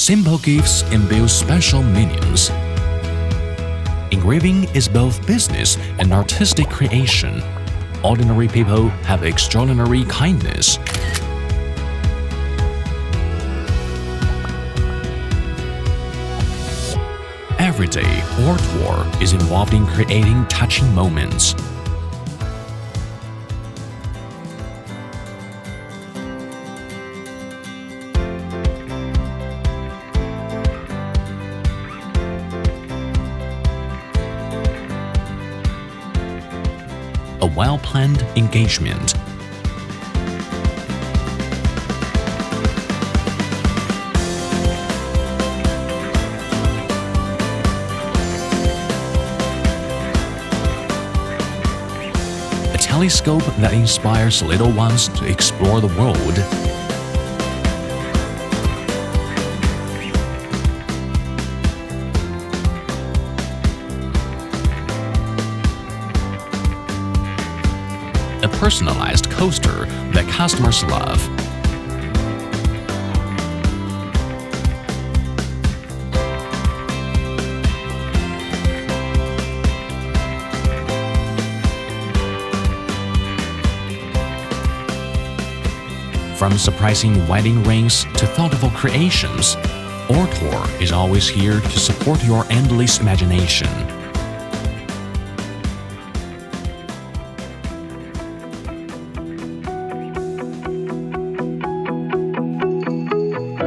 Simple gifts imbue special meanings. Engraving is both business and artistic creation. Ordinary people have extraordinary kindness. Every day, Ortur is involved in creating touching moments. A well-planned engagement. A telescope that inspires little ones to explore the world. A personalized coaster that customers love. From surprising wedding rings to thoughtful creations, Ortur is always here to support your endless imagination.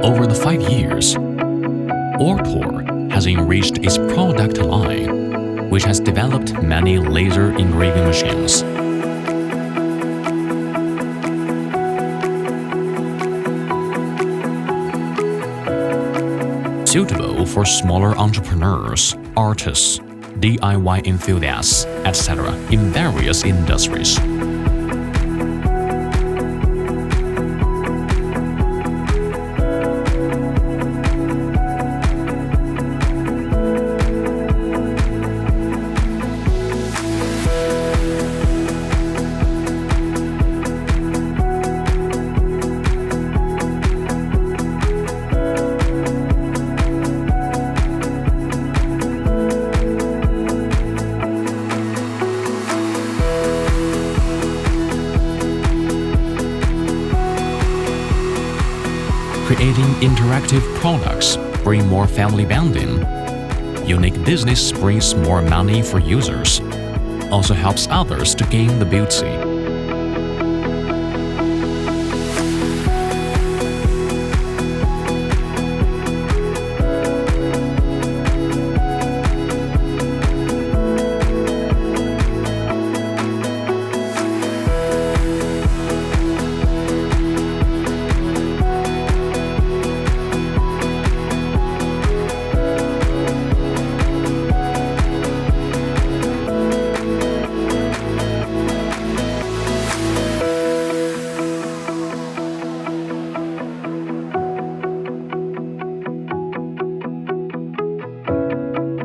Over the 5 years, Ortur has enriched its product line, which has developed many laser engraving machines. Suitable for smaller entrepreneurs, artists, DIY enthusiasts, etc. in various industries. Creating interactive products bring more family bonding. Unique business brings more money for users. Also helps others to gain the beauty.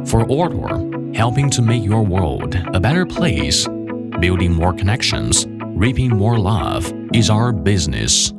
For Ortur, helping to make your world a better place, building more connections, reaping more love is our business.